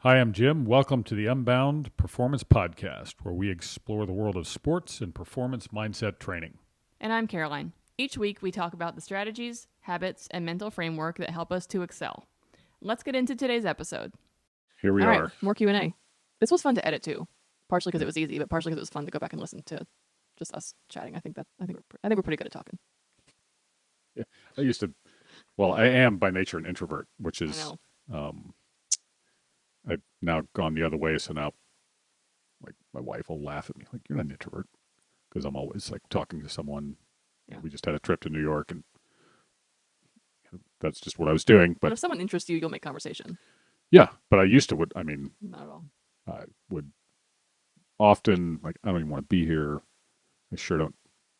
Hi, I'm Jim. Welcome to the Unbound Performance Podcast, where we explore the world of sports and performance mindset training. And I'm Caroline. Each week we talk about the strategies, habits, and mental framework that help us to excel. Let's get into today's episode. Here we All are. right, more Q&A. This was fun to edit too, partially because it was easy, but partially because it was fun to go back and listen to just us chatting. I think we're pretty good at talking. Yeah, I am by nature an introvert, which I is, know. I've now gone the other way. So now, like, my wife will laugh at me, like, you're not an introvert, because I'm always like talking to someone. Yeah. We just had a trip to New York, and that's just what I was doing. But But if someone interests you, you'll make conversation. yeah, but I used to Not at all. I would often, like, I don't even want to be here. I sure don't.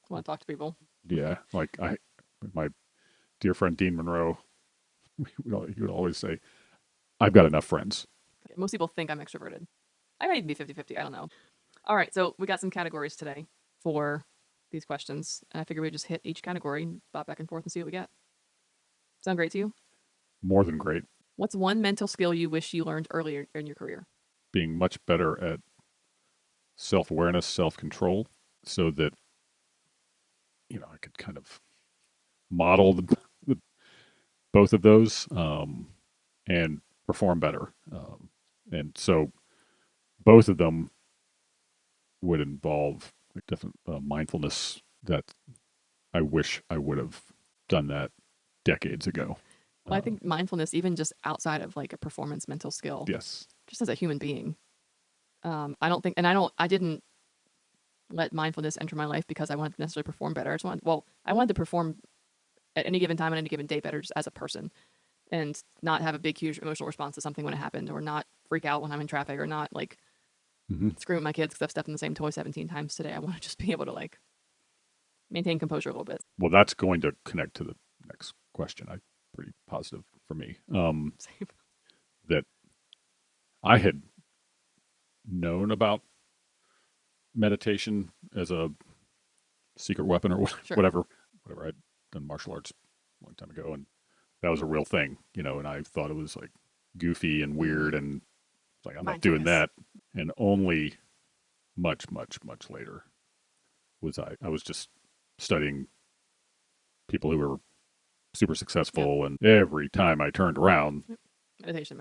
Want to talk to people? Yeah, my dear friend Dean Monroe, he would always say, I've got enough friends. Most people think I'm extroverted. I might even be 50-50. I don't know. All right, so we got some categories today for these questions. And I figure we just hit each category and bop back and forth and see what we get. Sound great to you? More than great. What's one mental skill you wish you learned earlier in your career? Being much better at self awareness, self control, so that, I could kind of model the both of those and perform better. And so both of them would involve like different mindfulness that I wish I would have done that decades ago. Well, I think mindfulness, even just outside of like a performance mental skill, Yes. just as a human being, I didn't let mindfulness enter my life because I wanted to necessarily perform better. I wanted to perform at any given time on any given day better just as a person and not have a big, huge emotional response to something when it happened, or not freak out when I'm in traffic, or not like scream at my kids because I've stepped in the same toy 17 times today. I want to just be able to like maintain composure a little bit. Well, that's going to connect to the next question. I'm pretty positive for me that I had known about meditation as a secret weapon or Sure. whatever. I'd done martial arts a long time ago, and that was a real thing, and I thought it was like goofy and weird, and it's like I'm not doing that. And only much, much, much later was I was just studying people who were super successful, and every time I turned around, meditation.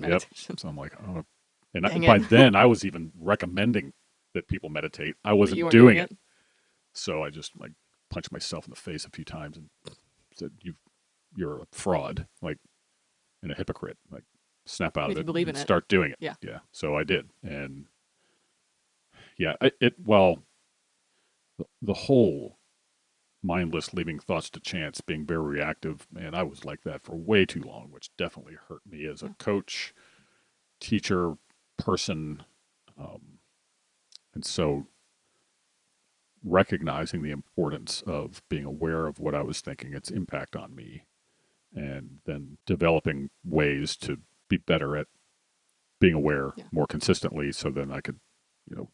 Yep. So I'm like, oh, and Dang by it. then I was even recommending that people meditate. I But you wasn't weren't doing doing it. So I just like punched myself in the face a few times and said, you're a fraud, like, and a hypocrite. Like, snap out If of you it believe and in it. start doing it. Yeah. Yeah. So I did, and yeah, the whole mindless leaving thoughts to chance, being very reactive, man, I was like that for way too long, which definitely hurt me as a coach, teacher, person. Um, and so recognizing the importance of being aware of what I was thinking, its impact on me, and then developing ways to be better at being aware more consistently. So then I could,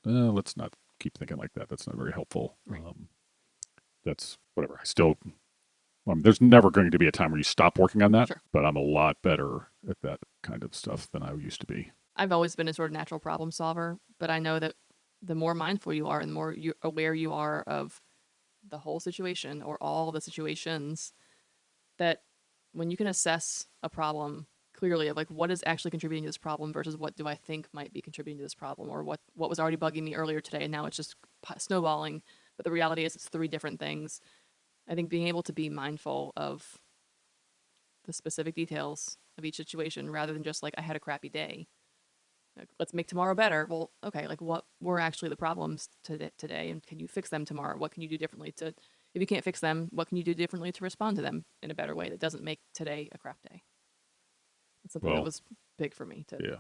let's not keep thinking like that. That's not very helpful. Right. That's whatever. There's never going to be a time where you stop working on that, Sure. But I'm a lot better at that kind of stuff than I used to be. I've always been a sort of natural problem solver, but I know that the more mindful you are and the more aware you are of the whole situation or all the situations, that when you can assess a problem clearly of like what is actually contributing to this problem versus what do I think might be contributing to this problem, or what was already bugging me earlier today and now it's just snowballing, but the reality is it's three different things. I think being able to be mindful of the specific details of each situation rather than just like I had a crappy day. Like, let's make tomorrow better. Well, okay, like what were actually the problems today, and can you fix them tomorrow? What can you do differently to, if you can't fix them, what can you do differently to respond to them in a better way that doesn't make today a crap day? That's something that was big for me. Yeah.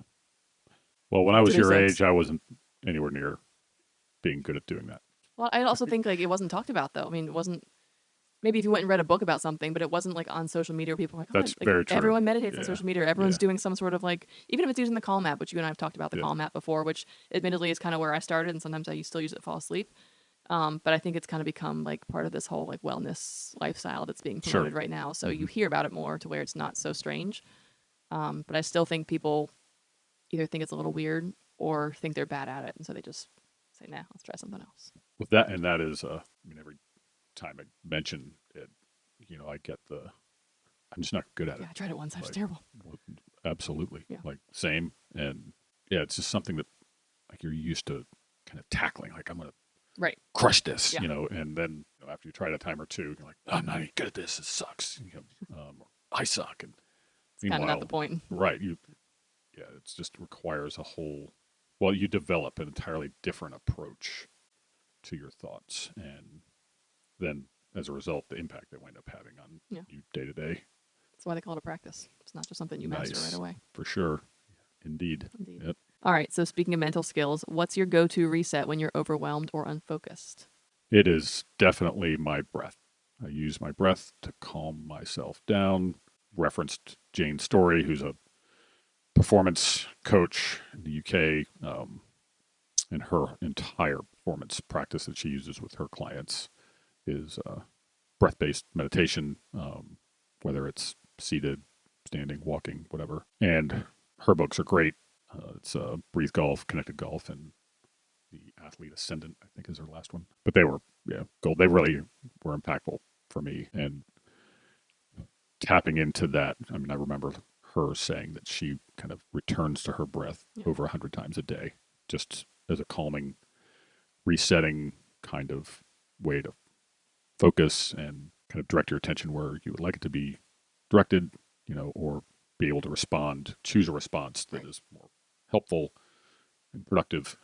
Well, when I was your age, I wasn't anywhere near being good at doing that. Well, I also think like it wasn't talked about though. I mean, it wasn't. Maybe if you went and read a book about something, but it wasn't like on social media where people were like, that's very true. Everyone meditates on social media. Everyone's doing some sort of like, even if it's using the Calm app, which you and I have talked about the Calm app before, which admittedly is kind of where I started, and sometimes I still use it to fall asleep. But I think it's kind of become like part of this whole like wellness lifestyle that's being promoted right now. So you hear about it more to where it's not so strange. But I still think people either think it's a little weird or think they're bad at it, and so they just say, "Nah, let's try something else." With that, and that is, I mean, every time I mention it, I get I'm just not good at Yeah, it. I tried it once. I was Like, terrible. well, absolutely, Yeah. like same, and yeah, it's just something that like you're used to kind of tackling. Like I'm gonna Right. crush this, Yeah. and then after you try it a time or two, you're like, I'm not even good at this. It sucks. Or, I suck. And It's kind of not the meanwhile, point. right, yeah, it just requires a whole. Well, you develop an entirely different approach to your thoughts, and then as a result, the impact they wind up having on Yeah. you day to day. That's why they call it a practice. It's not just something you master right Nice, away. for sure, indeed. Indeed. Yep. All right. So speaking of mental skills, what's your go-to reset when you're overwhelmed or unfocused? It is definitely my breath. I use my breath to calm myself down. Referenced Jane Story, who's a performance coach in the UK, and her entire performance practice that she uses with her clients is breath based meditation, whether it's seated, standing, walking, whatever. And her books are great. It's Breathe Golf, Connected Golf, and The Athlete Ascendant, I think is her last one. But they were, yeah, gold. They really were impactful for me. And tapping into that, I mean, I remember her saying that she kind of returns to her breath Yeah. over 100 times a day, just as a calming, resetting kind of way to focus and kind of direct your attention where you would like it to be directed, or be able to respond, choose a response that Right. is more helpful and productive.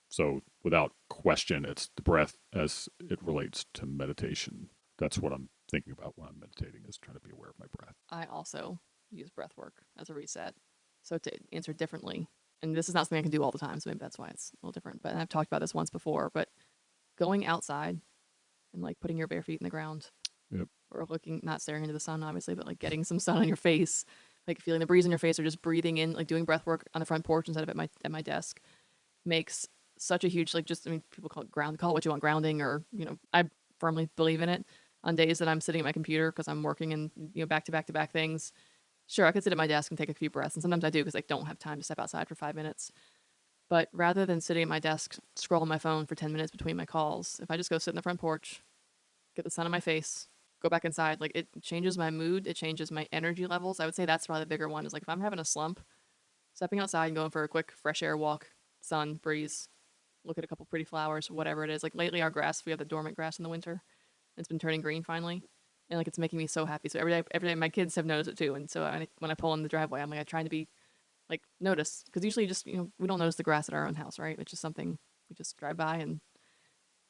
So, without question, it's the breath as it relates to meditation. That's what I'm thinking about when I'm meditating, is trying to be aware of my breath. I also use breath work as a reset. So to answer differently, and this is not something I can do all the time, so maybe that's why it's a little different. But I've talked about this once before, but going outside and like putting your bare feet in the ground Yep. or looking, not staring into the sun, obviously, but like getting some sun on your face, like feeling the breeze in your face, or just breathing in, like doing breath work on the front porch instead of at my desk, makes such a huge, like, just, I mean, people call it call it what you want, grounding, or I firmly believe in it. On days that I'm sitting at my computer because I'm working and back to back to back things, sure, I could sit at my desk and take a few breaths, and sometimes I do because I don't have time to step outside for 5 minutes. But rather than sitting at my desk scrolling my phone for 10 minutes between my calls, if I just go sit in the front porch, get the sun on my face, go back inside, like, it changes my mood, it changes my energy levels. I would say that's probably the bigger one, is like if I'm having a slump, stepping outside and going for a quick fresh air walk, sun, breeze, look at a couple pretty flowers, whatever it is. Like lately, our grass, we have the dormant grass in the winter. It's been turning green finally, and like it's making me so happy. So every day, my kids have noticed it too. And so when I pull in the driveway, I'm like, I try to be like notice, because usually just we don't notice the grass at our own house, right? It's just something we just drive by,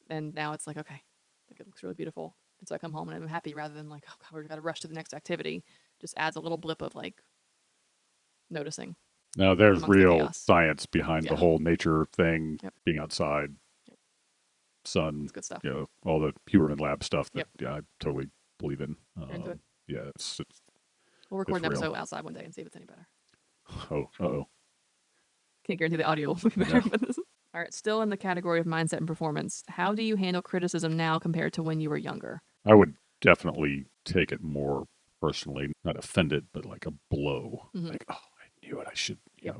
and now it's like, okay, like it looks really beautiful. And so I come home and I'm happy rather than like, oh god, we've got to rush to the next activity. Just adds a little blip of like noticing Now, there's amongst the real chaos. science behind the Yeah. whole nature thing, Yep. being outside, Yep. sun, It's good stuff. all the Huberman Lab stuff that, Yep. yeah, I totally believe in. You're into it. Yeah, it's We'll record it's an real. episode outside one day and see if it's any better. Oh, oh, Can't guarantee the audio will be better, no. but this is. All right, still in the category of mindset and performance. How do you handle criticism now compared to when you were younger? I would definitely take it more personally, not offended, but like a blow. Mm-hmm. Like, oh, I knew it. I should, Yep.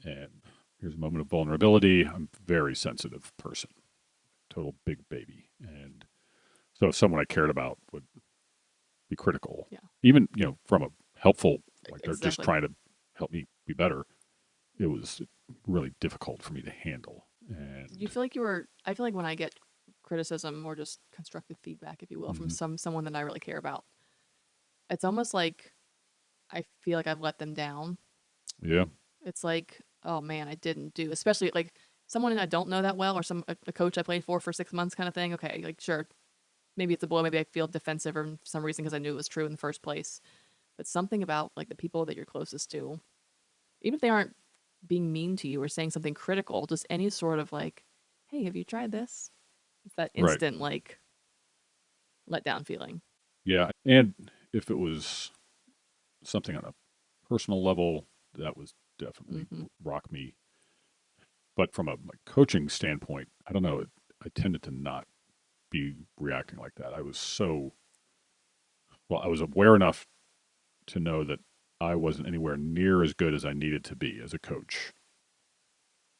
and here's a moment of vulnerability. I'm a very sensitive person, total big baby. And so if someone I cared about would be critical, Yeah. even, from a helpful, like they're just Exactly. trying to help me be better, it was really difficult for me to handle. Did you And feel like you were? I feel like when I get criticism or just constructive feedback, if you will, from mhm, someone that I really care about, it's almost like I feel like I've let them down. yeah, It's like, oh man, I didn't do, especially like someone I don't know that well, or a coach I played for 6 months, kind of thing. Okay, like sure, maybe it's a blow, maybe I feel defensive or for some reason because I knew it was true in the first place. But something about like the people that you're closest to, even if they aren't being mean to you or saying something critical, just any sort of like, hey, have you tried this? It's that right. instant like letdown feeling. Yeah. And if it was something on a personal level, that was definitely Mm-hmm. rock me. But from a like, coaching standpoint, I don't know. I tended to not be reacting like that. I was so, well, I was aware enough to know that I wasn't anywhere near as good as I needed to be as a coach.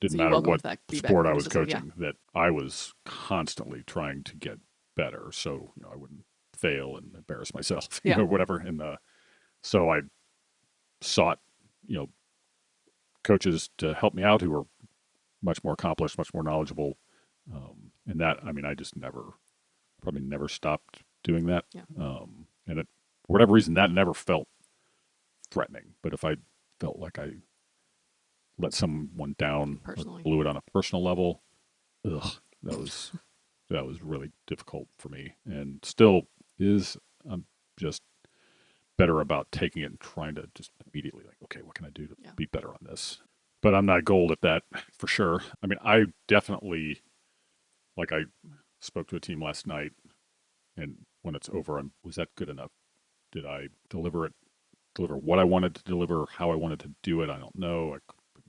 Didn't So you matter what welcomed that feedback and sport I was criticism. Yeah. coaching, that I was constantly trying to get better. So, I wouldn't fail and embarrass myself, Yeah. whatever. And so I sought, you know, coaches to help me out who were much more accomplished, much more knowledgeable. And that, I mean, I just probably never stopped doing that. Yeah. And for whatever reason, that never felt threatening. But if I felt like I let someone down or Personally. blew it on a personal level, ugh, that was that was really difficult for me, and still is. I'm just better about taking it and trying to just immediately like, okay, what can I do to Yeah. be better on this? But I'm not gold at that for sure. I mean, I definitely like I spoke to a team last night, and when it's over, was that good enough? Did I deliver what I wanted to deliver, how I wanted to do it? I don't know.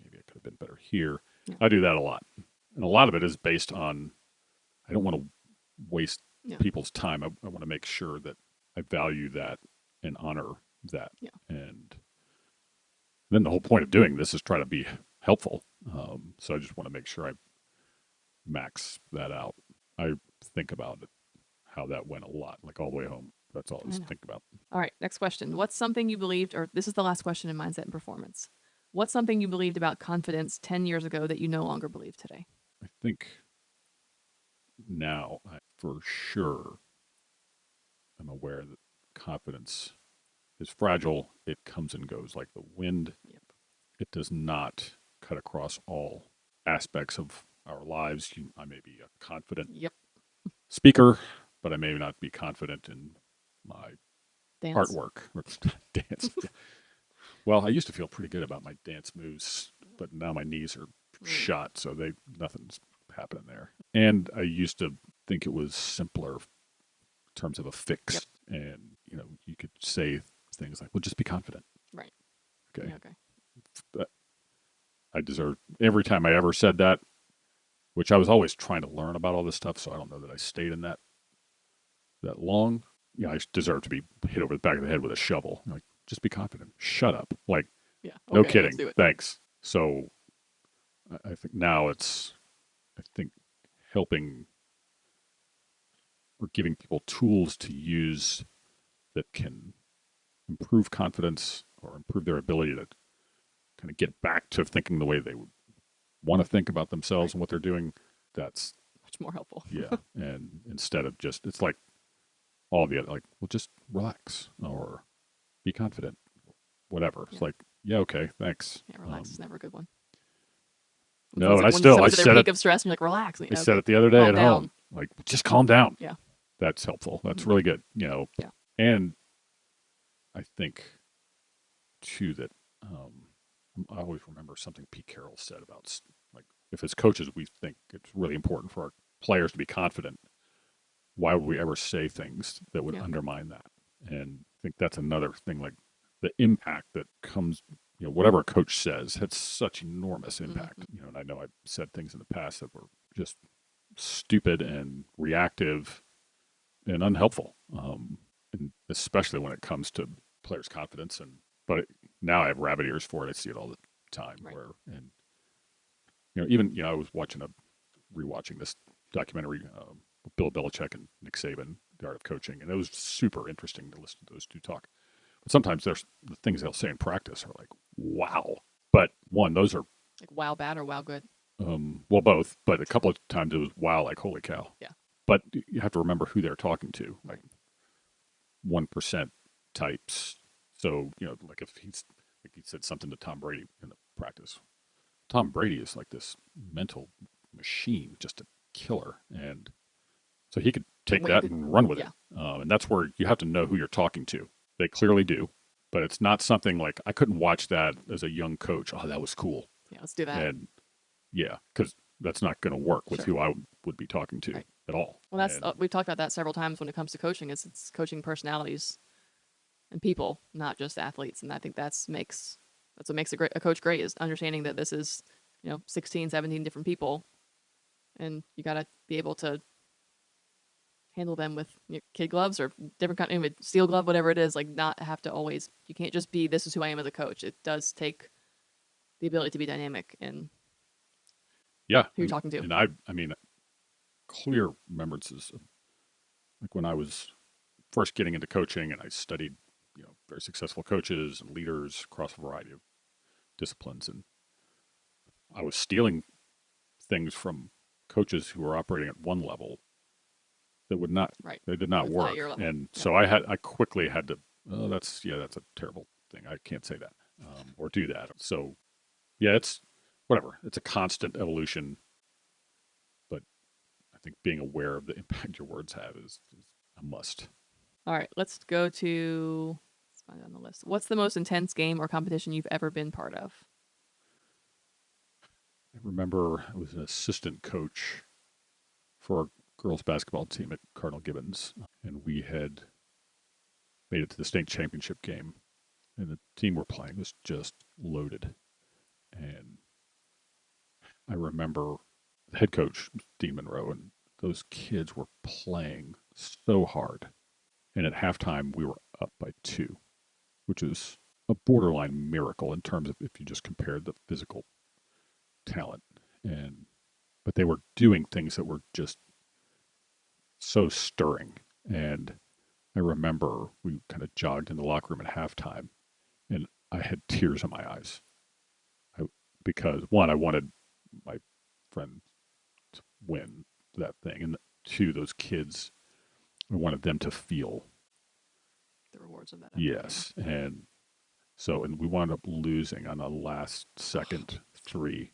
Maybe I could have been better here. Yeah. I do that a lot, and a lot of it is based on I don't want to waste Yeah. people's time. I want to make sure that I value that and honor that. Yeah. And then the whole point of doing this is try to be helpful. So I just want to make sure I max that out. I think about it, how that went a lot, like all the way home. That's all I I was know. thinking about. All right. Next question. What's something you believed, or this is the last question in mindset and performance. What's something you believed about confidence 10 years ago that you no longer believe today? I think now I for sure am aware that confidence is fragile. It comes and goes like the wind. Yep. It does not cut across all aspects of our lives. I may be a confident Yep. speaker, but I may not be confident in my Dance. artwork or dance. Well, I used to feel pretty good about my dance moves, but now my knees are Mm. shot, so nothing's happening there. And I used to think it was simpler in terms of a Yep. fix, and you could say things like, "Well, just be confident." Right. Okay, Yeah. Okay. but I deserve every time I ever said that, which I was always trying to learn about all this stuff. So I don't know that I stayed in that long. I deserve to be hit over the back of the head with a shovel. Like, just be confident. Shut up. Like, Yeah. no Okay. Let's kidding. do it. Thanks. So I think now I think helping or giving people tools to use that can improve confidence or improve their ability to kind of get back to thinking the way they would want to think about themselves Right. and what they're doing. That's, Much more helpful. yeah. And instead of just, it's like all the other, like, well, just relax or be confident, whatever. Yeah. It's like, yeah, okay, thanks. Yeah. Relax is never a good one. When No, someone's and at, when I someone's at their said it, peak of stress and you're like, relax. I Yeah, said okay. it the other day Calm at down. home, like, just calm down. Yeah. That's helpful. That's Hmm. really good, Yeah. and I think too that I always remember something Pete Carroll said about like if as coaches we think it's really important for our players to be confident, why would we ever say things that would Yeah. undermine that? And I think that's another thing, like the impact that comes, whatever a coach says has such enormous Hmm. impact. And I know I've said things in the past that were just stupid and reactive and unhelpful, and especially when it comes to players' confidence. But now I have rabbit ears for it. I see it all the time. Right. And even I was rewatching this documentary, Bill Belichick and Nick Saban, The Art of Coaching, and it was super interesting to listen to those two talk. But sometimes there's the things they'll say in practice are like, wow. But one, those are Like wow bad or wow good. well, both. But a couple of times it was wow, like holy cow. Yeah. But you have to remember who they're talking to, like Right. 1% types. So like if he said something to Tom Brady in the practice, Tom Brady is like this mental machine, just a killer, and so he could And take what you that could. and run with it. Yeah. And that's where you have to know who you're talking to. They clearly do, but it's not something like I couldn't watch that as a young coach. Oh, that was cool, Yeah. Let's do that. and yeah, because that's not going to work with Sure. who I would be talking to Right. at all. Well, that's And we've talked about that several times when it comes to coaching. It's coaching personalities and people, not just athletes. And I think that's what makes a coach great is understanding that this is 16, 17 different people, and you got to be able to handle them with kid gloves or different kind of steel glove, whatever it is. Like not have to always. You can't just be this is who I am as a coach. It does take the ability to be dynamic in Yeah, who you're talking to. and I mean, clear remembrances of, like when I was first getting into coaching, and I studied, very successful coaches and leaders across a variety of disciplines, and I was stealing things from coaches who were operating at one level that would not, Right. they did And not it's not your work, level. and Yep. so I quickly had to, oh, that's a terrible thing. I can't say that or do that. So yeah, it's whatever. It's a constant evolution, but I think being aware of the impact your words have is a must. All right. Let's go to. Let's find it on the list. What's the most intense game or competition you've ever been part of? I remember I was an assistant coach for our girls basketball team at Cardinal Gibbons, and we had made it to the state championship game, and the team we're playing was just loaded. And I remember the head coach, Dean Monroe, and those kids were playing so hard. And at halftime, we were up by two, which is a borderline miracle in terms of if you just compared the physical talent. And but they were doing things that were just so stirring. And I remember we kind of jogged in the locker room at halftime, and I had tears in my eyes. I, because one, I wanted my friend to win that thing, and two, those kids, I wanted them to feel The rewards of that effort. Yeah. yes. And so, and we wound up losing on a last second three.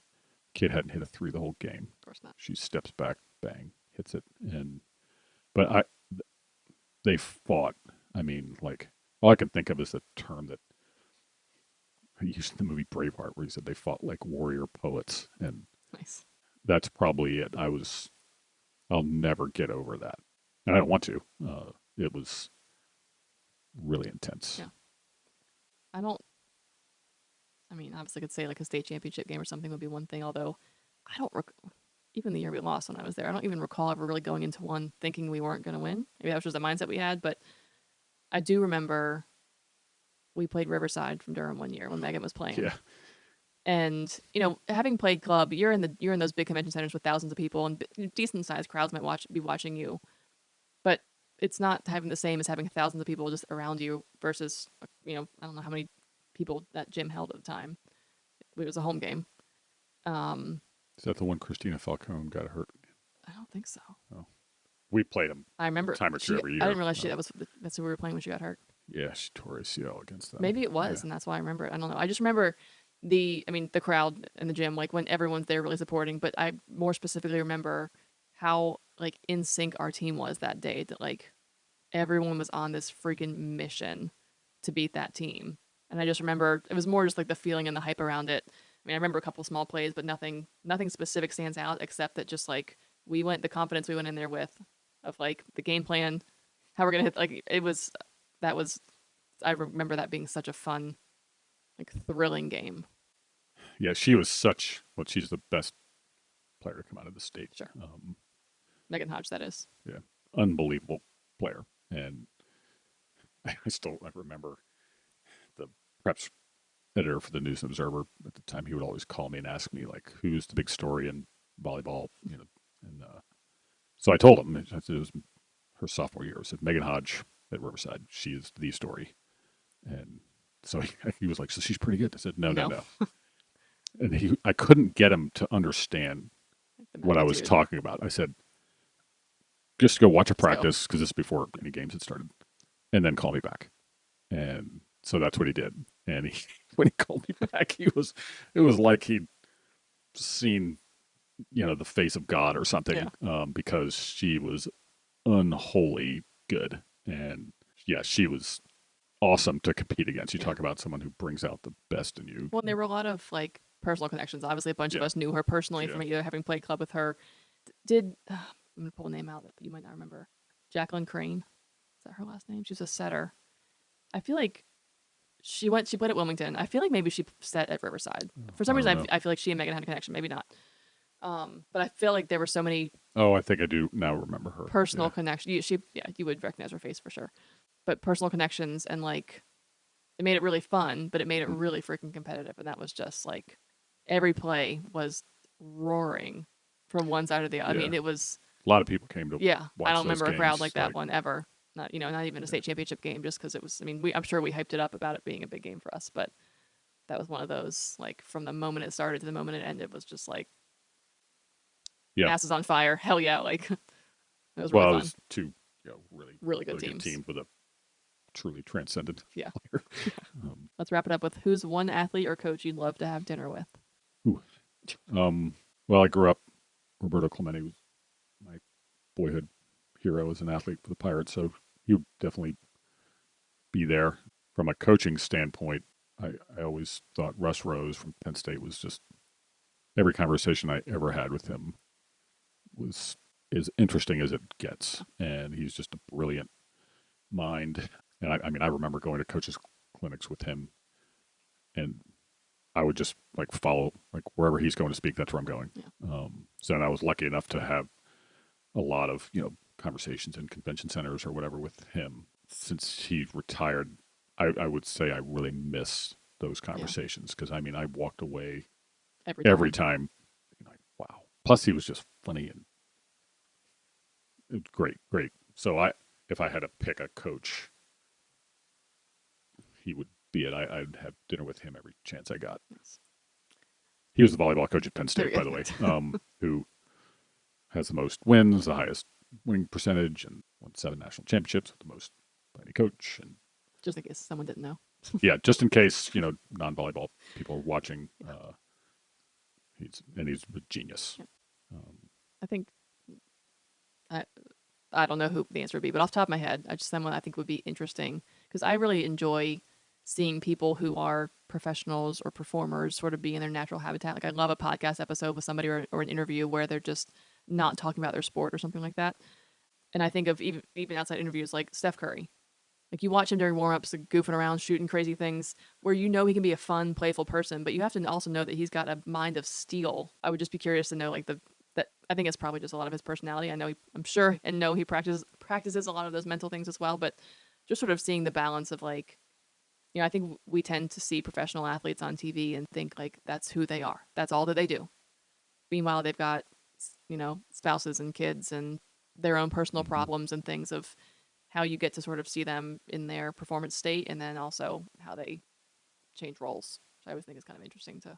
Kid hadn't hit a three the whole game. Of course not. She steps back, bang, hits it, and but they fought. I mean, like all I can think of is the term that he used in the movie Braveheart, where he said they fought like warrior poets, and Nice. that's probably it. I'll never get over that, and I don't want to. It was really intense. Yeah. I don't. I mean, obviously, I could say like a state championship game or something would be one thing. Although, I don't. Even the year we lost when I was there, I don't even recall ever really going into one thinking we weren't going to win. Maybe that was just the mindset we had. But I do remember we played Riverside from Durham one year when Megan was playing. Yeah, And having played club, you're in those big convention centers with thousands of people, and decent sized crowds might be watching you. But it's not having the same as having thousands of people just around you versus I don't know how many people that gym held at the time. It was a home game. Um, is that the one Christina Falcone got hurt? I don't think so. Oh, we played them I a remember time or two she. every I year. didn't realize that's who we were playing when she got hurt. Yeah, she tore ACL against them. Maybe it was, Yeah, and that's why I remember it. I don't know. I just remember the crowd in the gym, like when everyone's there really supporting. But I more specifically remember how like in sync our team was that day. That like everyone was on this freaking mission to beat that team. And I just remember it was more just like the feeling and the hype around it. I mean, I remember a couple small plays, but nothing specific stands out except that just like the confidence we went in there with of like the game plan, how we're gonna hit. Like it was that was I remember that being such a fun, like thrilling game. yeah, she was such. Well, she's the best player to come out of the state. Sure, Megan Hodge, that is. Yeah, unbelievable player, and I remember the preps editor for the News and Observer at the time. He would always call me and ask me like, "Who's the big story in volleyball?" And so I told him it was her sophomore year. I said Megan Hodge at Riverside. She is the story, and so he was like, "So she's pretty good." I said, "No, no, No, no." And I couldn't get him to understand the what I was magnitude. talking about. I said, "Just go watch a Just go. practice because this is before any games had started, and then call me back." And so that's what he did. And when he called me back, it was like he'd seen, the face of God or Yeah. something, because she was unholy good. And yeah, she was awesome to compete against. You Yeah. talk about someone who brings out the best in you. Well, and there were a lot of like personal connections. Obviously, a bunch of Yeah, us knew her personally yeah. from either having played club with her. Did I'm gonna pull a name out that you might not remember? Jacqueline Crane. Is that her last name? She's a setter. I feel like she played at Wilmington. I feel like maybe she set at Riverside. For I some don't reason, know. I feel like she and Megan had a connection. Maybe not. But I feel like there were so many Oh, I think I do now remember her. Personal Yeah. connection. You would recognize her face for sure. But personal connections and like it made it really fun, but it made it Mm. really freaking competitive. And that was just like every play was roaring from one side or the other. I Yeah. mean, it was A lot of people came to yeah. I watch don't those remember a crowd games. like that Like, one ever. Not not even a yeah. state championship game, just because it was. I mean, I'm sure we hyped it up about it being a big game for us, but that was one of those like from the moment it started to the moment it ended was just like Yeah. asses on fire. Hell yeah! Like it was really Well, it fun. was two, really, Really good really good teams. teams with a truly transcendent Yeah. player. Um, Let's wrap it up with who's one athlete or coach you'd love to have dinner with. ooh. Well, I grew up. Roberto Clemente was my boyhood hero as an athlete for the Pirates, so he would definitely be there. From a coaching standpoint, I always thought Russ Rose from Penn State was just every conversation I ever had with him was as interesting as it gets, and he's just a brilliant mind. And I mean, I remember going to coaches clinics with him, and I would just like follow like wherever he's going to speak. That's where I'm going. Yeah. So I was lucky enough to have a lot of conversations in convention centers or whatever with him. Since he retired, I would say I really miss those Yeah. conversations because I mean I walked away Every every time. time like wow. Plus he was just funny and great, great. So if I had to pick a coach, he would be it. I'd have dinner with him every chance I got. Yes. He was the volleyball coach at Penn There State, we by the way, go. who has the most wins, the highest winning percentage, and won 7 national championships with the most by any coach. And Just in case someone didn't know. yeah, just in case non-volleyball people are watching, Yeah. he's a genius. Yeah. Um, I think I I don't know who the answer would be, but off the top of my head, I just someone I think would be interesting because I really enjoy seeing people who are professionals or performers sort of be in their natural habitat. Like I love a podcast episode with somebody or an interview where they're just not talking about their sport or something like that. And I think of even outside interviews like Steph Curry. Like you watch him during warm-ups, like, goofing around, shooting crazy things, where you know he can be a fun, playful person, but you have to also know that he's got a mind of steel. I would just be curious to know, like the that I think it's probably just a lot of his personality. I know I'm sure and know he practices a lot of those mental things as well, but just sort of seeing the balance of like, I think we tend to see professional athletes on TV and think like that's who they are, that's all that they do. Meanwhile, they've got spouses and kids and their own personal mm-hmm. problems and things of how you get to sort of see them in their performance state and then also how they change roles. So I always think it's kind of interesting to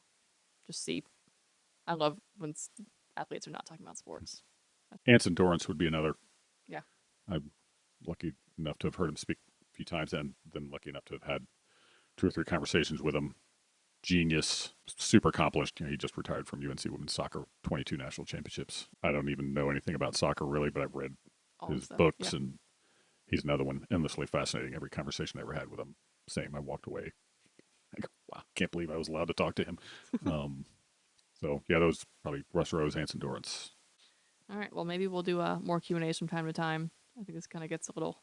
just see. I love when athletes are not talking about sports. Anson Dorrance would be another. Yeah. I'm lucky enough to have heard him speak a few times, and then lucky enough to have had 2 or 3 conversations with him. Genius, super accomplished. He just retired from UNC women's soccer, 22 national championships. I don't even know anything about soccer really, but I've read All the his stuff. Yeah. books, and he's another one endlessly fascinating. Every conversation I ever had with him, same. I walked away. I go, wow, can't believe I was allowed to talk to him. Um, so yeah, those probably Russ Rose, Anson Dorrance. All right. Well, maybe we'll do more Q&As from time to time. I think this kind of gets a little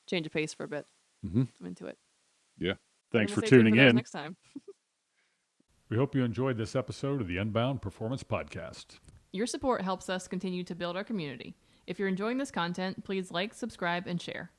change of pace for a bit. Mm-hmm. I'm into it. Yeah. And Thanks we'll for stay tuned for tuning those in. next time. We hope you enjoyed this episode of the Unbound Performance Podcast. Your support helps us continue to build our community. If you're enjoying this content, please like, subscribe, and share.